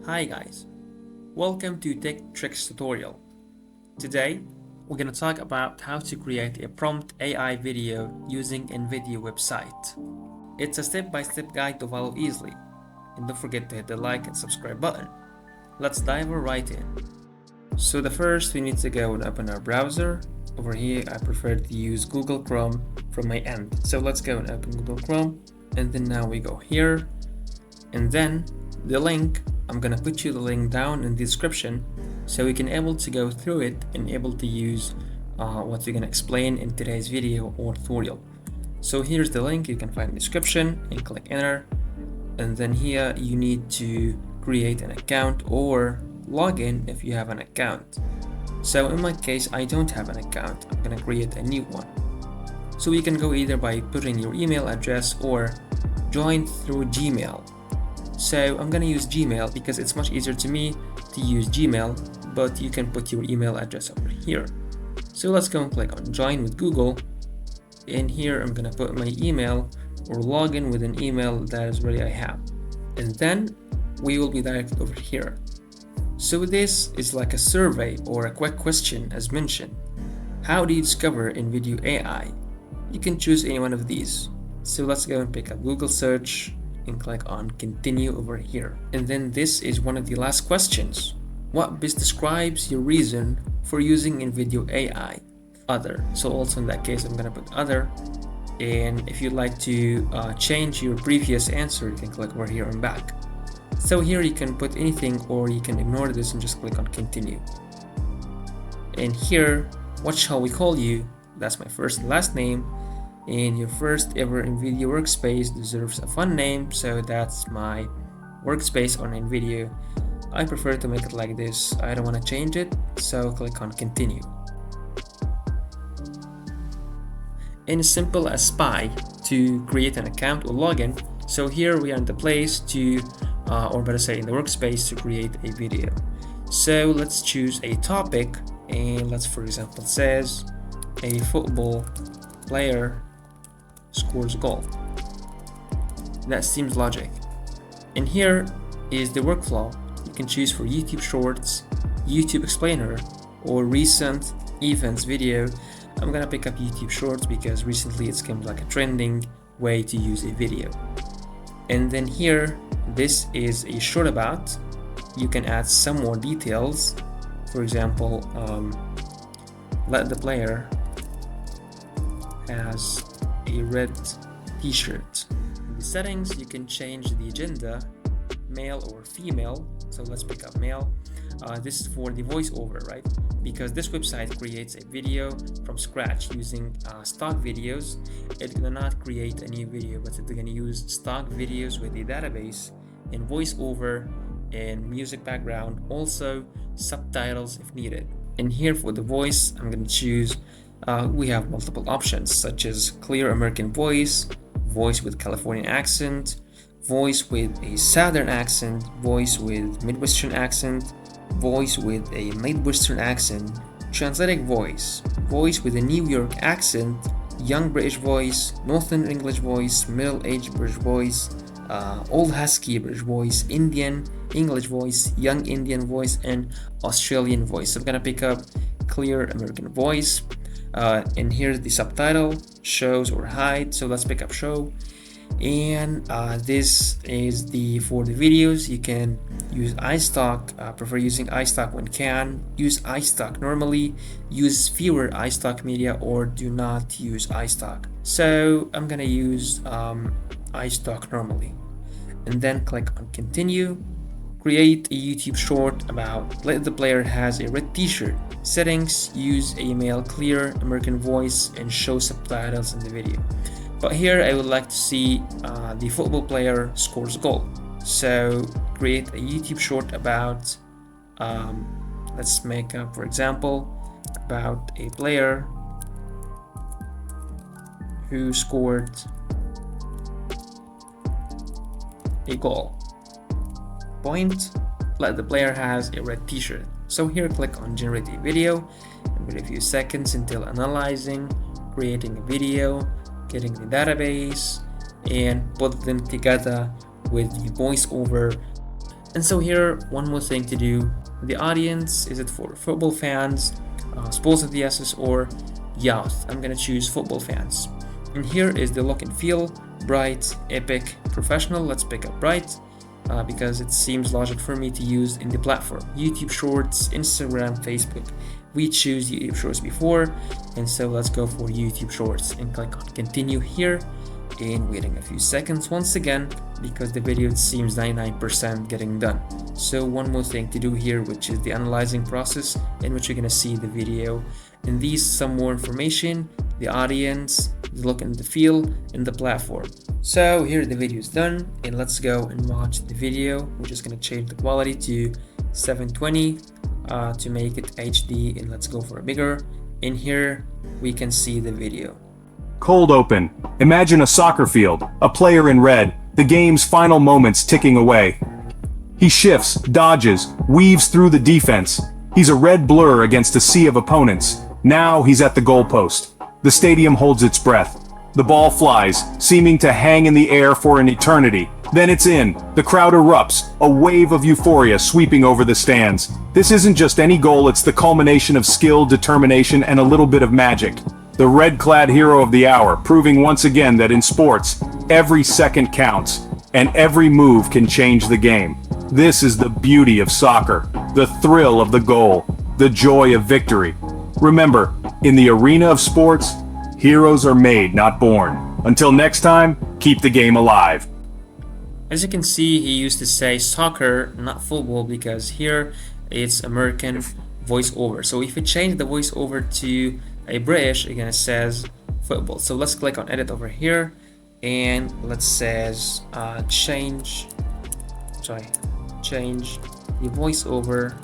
Hi guys, welcome to Tech Tricks tutorial. Today we're going to talk about how to create a prompt AI video using Invideo website. It's a step-by-step guide to follow easily, and don't forget to hit the like and subscribe button. Let's dive right in. So the first we need to go and open our browser. Over here I prefer to use Google Chrome from my end. So let's go and open Google Chrome, and then now we go here, and then the link, I'm gonna put you the link down in the description so you can able to go through it and able to use what we're gonna explain in today's video or tutorial. So here's the link, you can find in the description and click enter, and then here you need to create an account or log in if you have an account. So in my case I don't have an account, I'm gonna create a new one. So you can go either by putting your email address or join through Gmail. So I'm gonna use Gmail because it's much easier to me to use Gmail, but you can put your email address over here. So let's go and click on join with Google, and here I'm gonna put my email or log in with an email that is already I have, and then we will be directed over here. So this is like a survey or a quick question as mentioned. How do you discover Invideo AI? You can choose any one of these. So let's go and pick up Google search and click on continue over here. And then this is one of the last questions. What best describes your reason for using Invideo AI? Other. So also in that case I'm gonna put other, and if you'd like to change your previous answer you can click over here and back. So here you can put anything or you can ignore this and just click on continue. And here, what shall we call you? That's my first and last name. And your first ever Invideo workspace deserves a fun name, so that's my workspace on Invideo. I prefer to make it like this, I don't want to change it, so click on continue. And as simple as Spy to create an account or login. So here we are in the place to, or better say in the workspace to create a video. So let's choose a topic, and let's for example says a football player scores a goal. That seems logic. And here is the workflow. You can choose for YouTube Shorts, YouTube Explainer, or recent events video. I'm gonna pick up YouTube Shorts because recently it's become like a trending way to use a video. And then here, this is a short about. You can add some more details. For example, let the player has a red t-shirt. In the settings you can change the gender, male or female. So let's pick up male. This is for the voiceover, right? Because this website creates a video from scratch using stock videos. It's gonna not create a new video, but it's gonna use stock videos with a database and voiceover and music background, also subtitles if needed. And here for the voice I'm gonna choose we have multiple options such as clear American voice, voice with Californian accent, voice with a Southern accent, voice with Midwestern accent, voice with a Midwestern accent, translatic voice, voice with a New York accent, young British voice, Northern English voice, middle-aged British voice, old Husky British voice, Indian English voice, young Indian voice, and Australian voice. So I'm gonna pick up clear American voice. And here's the subtitle, shows or hide. So let's pick up show. And this is for the videos. You can use iStock, prefer using iStock when can, use iStock normally, use fewer iStock media, or do not use iStock. So I'm gonna use iStock normally, and then click on continue. Create a YouTube short about let the player has a red t-shirt. Settings, use a male clear American voice and show subtitles in the video. But here I would like to see the football player scores a goal. So create a YouTube short about, let's make up for example, about a player who scored a goal. Point, let the player has a red t-shirt. So here click on generate a video and wait a few seconds until analyzing, creating a video, getting the database, and put them together with the voiceover And so here, one more thing to do. The audience, is it for football fans, sports enthusiasts, or youth? I'm gonna choose football fans. And here is the look and feel: bright, epic, professional. Let's pick up bright because it seems logical for me to use in the platform. YouTube Shorts, Instagram, Facebook. We choose YouTube Shorts before, and so let's go for YouTube Shorts and click on continue here, and waiting a few seconds once again because the video seems 99% getting done. So one more thing to do here, which is the analyzing process, in which you're gonna see the video and these some more information, the audience, the look and the feel, and the platform. So here the video is done, and let's go and watch the video. We're just gonna change the quality to 720 to make it HD, and let's go for a bigger. In here we can see the video. Cold open. Imagine a soccer field, a player in red, the game's final moments ticking away. He shifts, dodges, weaves through the defense. He's a red blur against a sea of opponents. Now he's at the goalpost. The stadium holds its breath. The ball flies, seeming to hang in the air for an eternity. Then it's in. The crowd erupts, a wave of euphoria sweeping over the stands. This isn't just any goal, it's the culmination of skill, determination, and a little bit of magic. The red-clad hero of the hour, proving once again that in sports, every second counts, and every move can change the game. This is the beauty of soccer, the thrill of the goal, the joy of victory. Remember, in the arena of sports, heroes are made, not born. Until next time, keep the game alive. As you can see, he used to say soccer, not football, because here it's American voiceover. So if you change the voiceover to a British, again it says football. So let's click on edit over here, and let's says change the voiceover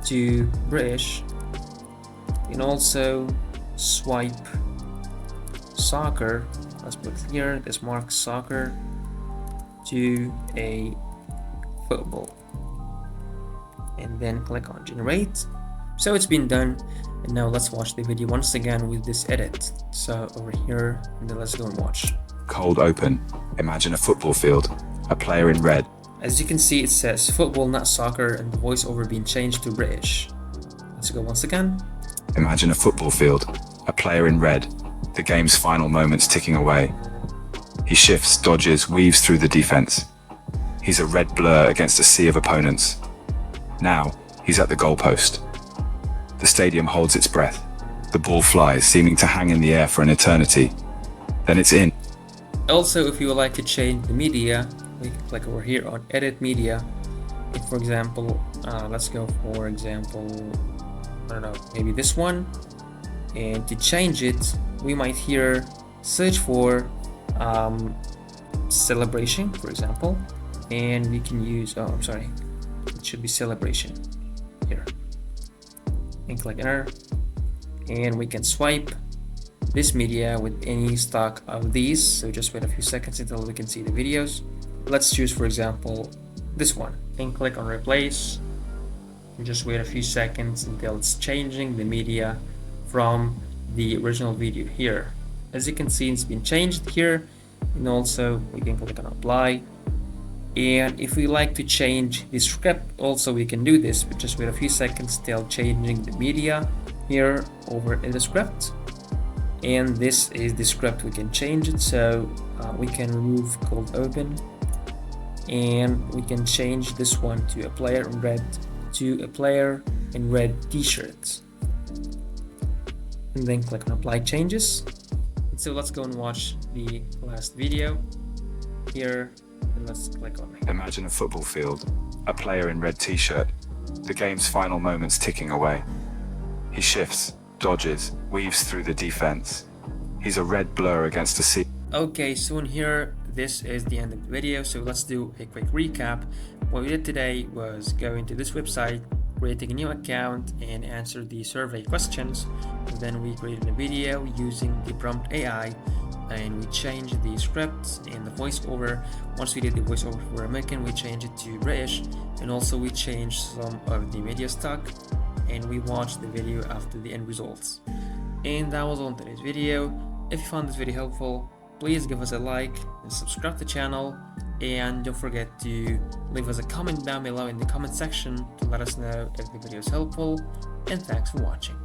to British, and also swipe soccer. Let's put here this mark soccer to a football, and then click on generate. So it's been done, and now let's watch the video once again with this edit. So over here, and then let's go and watch. Cold open. Imagine a football field, a player in red. As you can see, it says football, not soccer, and the voiceover being changed to British. Let's go once again. Imagine a football field, a player in red, the game's final moments ticking away. He shifts, dodges, weaves through the defense. He's a red blur against a sea of opponents. Now, he's at the goalpost. The stadium holds its breath. The ball flies, seeming to hang in the air for an eternity. Then it's in. Also, if you would like to change the media, we can click over here on edit media. If, for example, let's go for example, I don't know, maybe this one. And to change it, we might here search for celebration, for example, and we can use, it should be celebration here, and click enter, and we can swipe this media with any stock of these. So just wait a few seconds until we can see the videos. Let's choose, for example, this one, and click on replace, and just wait a few seconds until it's changing the media from the original video here. As you can see, it's been changed here, and also we can click on apply. And if we like to change the script, also we can do this, but just wait a few seconds till changing the media here over in the script. And this is the script, we can change it. So we can remove cold open, and we can change this one to a player in red t-shirt, and then click on apply changes. So let's go and watch the last video here, and let's click on it. Imagine a football field, a player in red t-shirt, the game's final moments ticking away. He shifts, dodges, weaves through the defense. He's a red blur against a sea. Okay, so in here, this is the end of the video. So let's do a quick recap. What we did today was go into this website, creating a new account, and answer the survey questions. And then we created a video using the prompt AI, and we changed the script and the voiceover. Once we did the voiceover for American, we changed it to British, and also we changed some of the media stock, and we watched the video after the end results. And that was all in today's video. If you found this video helpful, please give us a like and subscribe to the channel. and don't forget to leave us a comment down below in the comment section to let us know if the video is helpful, and thanks for watching.